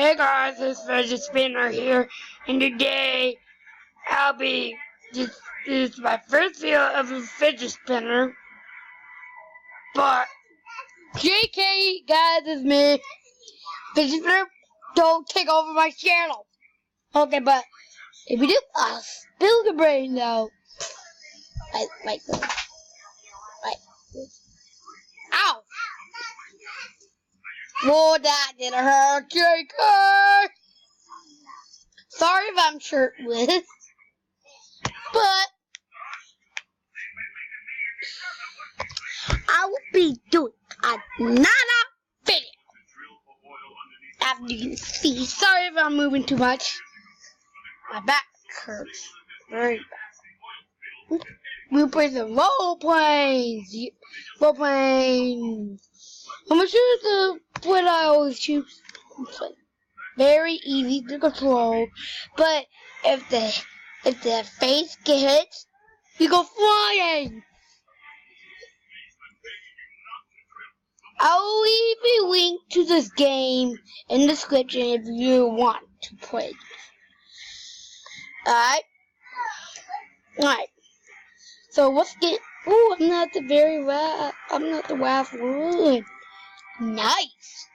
Hey guys, it's Fidget Spinner here, and today I'll be this is my first video of a fidget spinner. But JK guys, it's me. Fidget Spinner, don't take over my channel. Okay, but if you do, I'll spill the brain though. Wait. Ow! Whoa, that didn't hurt, JK! Sorry if I'm shirtless, but I will be doing another video. After you can see, sorry if I'm moving too much. My back hurts very bad. We'll play some role plays. Role playing. I'm gonna choose what I always choose. Very easy to control, but if the face gets hit, you go flying. I'll leave a link to this game in the description if you want to play. Alright. So let's get. Ooh, I'm not the last one. Nice.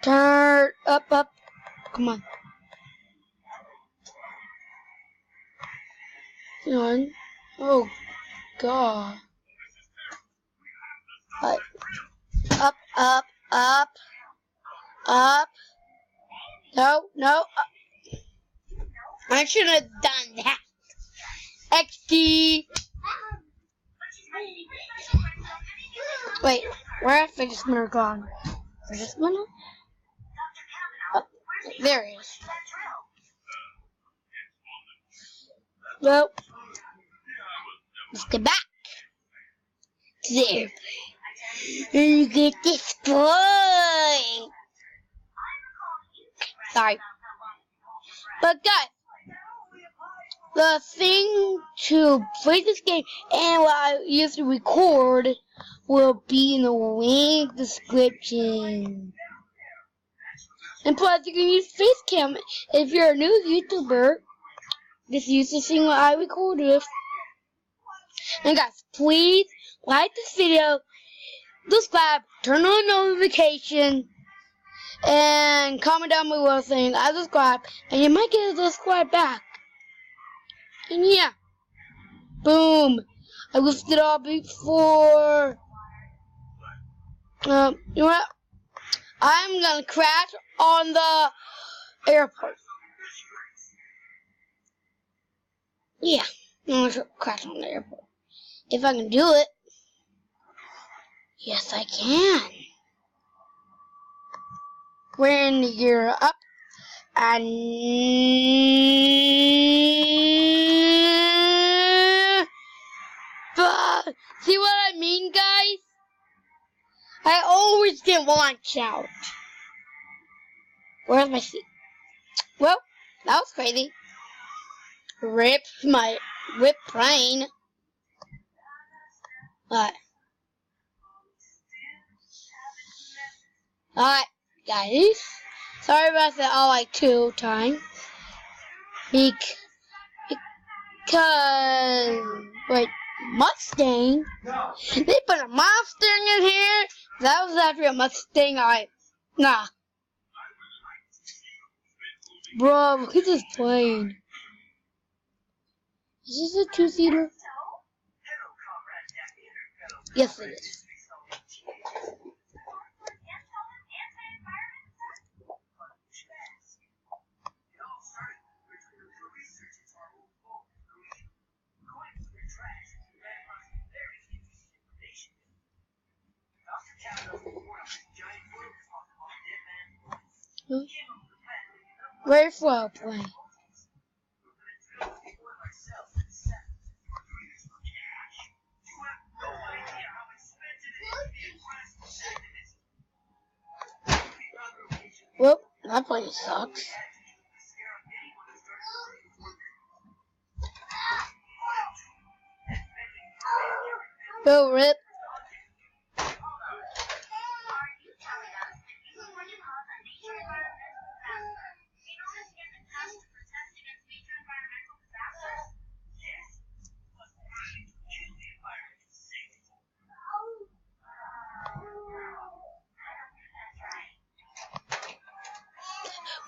Turn up. Come on. One. Oh God. Up. No. I should have done that. XD. Wait, where have Fidget Spinner gone? Fidget Spinner? Oh, there he is. Well, let's get back. There. You get this boy. Sorry. But guys, the thing to play this game and what I used to record will be in the link description. And plus, you can use Facecam if you're a new YouTuber. Just use the thing that I record with. And guys, please like this video, subscribe, turn on notification, and comment down below saying I subscribe, and you might get a subscribe back. And yeah, boom! I lifted off before. You know what? I'm gonna crash on the airport. Yeah, I'm gonna crash on the airport. If I can do it, yes, I can. We're in the gear up, and see what I mean, guys? I always get launched out. Where's my seat? Well, that was crazy. Rip plane. Alright, guys. Sorry about that all like 2 times. Because wait, Mustang? They put a Mustang in here? That was actually a Mustang. Nah. Bro, look at this plane. Is this a 2-seater? Yes, it is. Very slow plane. Well, that plane sucks. Go, Rip.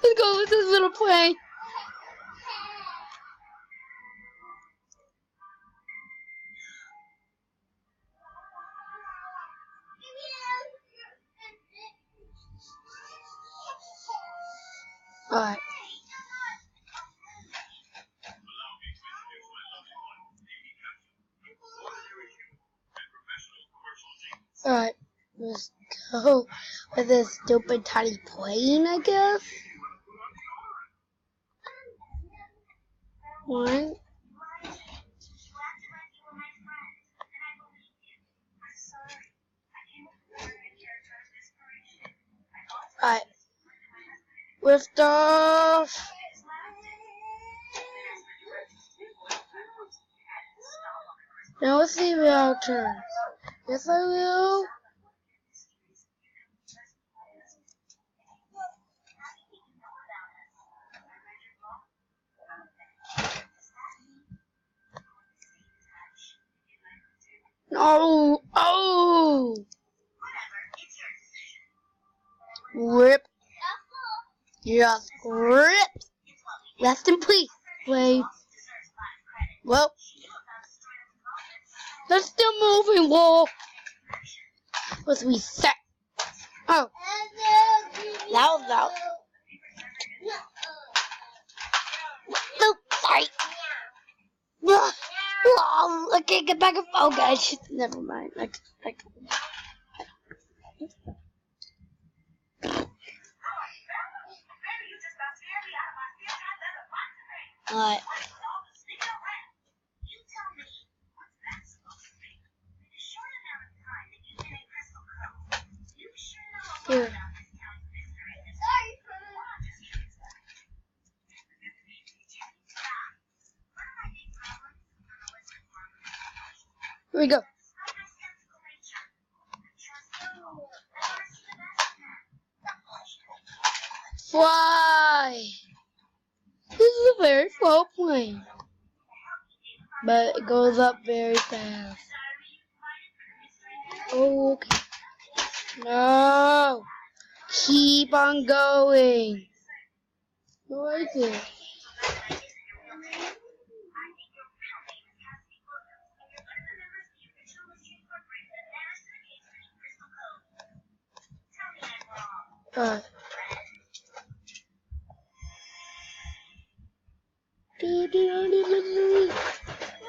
Let's go with this little plane. Alright. Alright. Let's go with this stupid tiny plane, I guess. One. Alright. Lift off. Now let's see if I'll turn. Yes, I will. No. Oh. Rip. Just rip. Rest in peace, Blade. Well, they're still moving, Wolf. Let's reset. Oh. That was out. No, sorry. Oh, I can't get back up. Oh, guys. Never mind. Alright. Here. Here we go. Fly! This is a very slow plane, but it goes up very fast. Okay. No! Keep on going. What is it?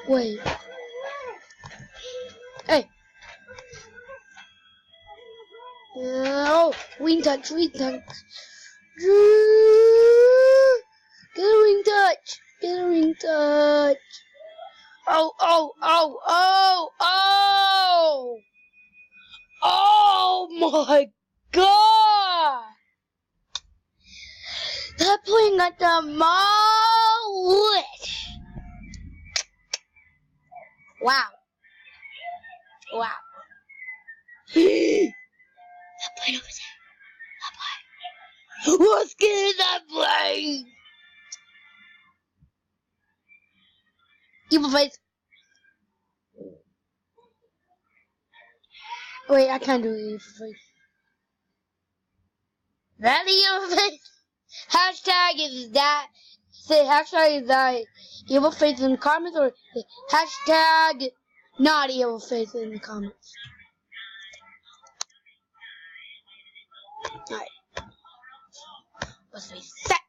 Wait. Hey. No. Wing touch, wing touch. Get a wing touch. Get a wing touch. Oh, oh, oh, oh, oh. Oh my God. That plane got demolished. Wow. Wow. That plane over there. That plane. Let's get in that plane. Evil face. Wait, I can't do evil face. That evil face. Hashtag is that. Say hashtag is that evil face in the comments, or hashtag not evil face in the comments. Alright. Let's reset.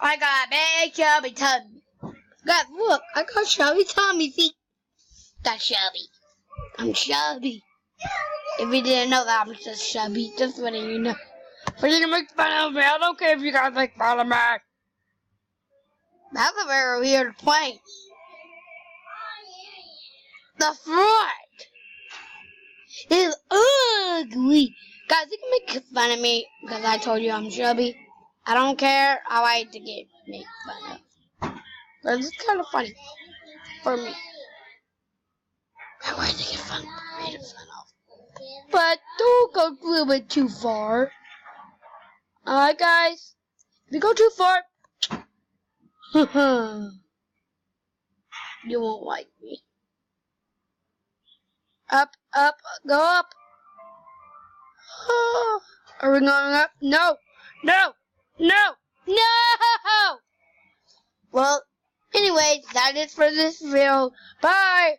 I got a big chubby tummy. Guys, look, I got chubby tummy. See? Got chubby. I'm chubby. If you didn't know that, I'm just chubby. Just letting you know. But you can make fun of me. I don't care if you guys make fun of me. That's a very weird plane. The front is ugly. Guys, you can make fun of me because I told you I'm chubby. I don't care. I like to get made fun of. But it's kind of funny for me. I like to get made fun of. But don't go a little bit too far. Alright, guys. If you go too far, you won't like me. Up, up, go up. Are we going up? No! No! No! No! Well, anyways, that is for this video. Bye!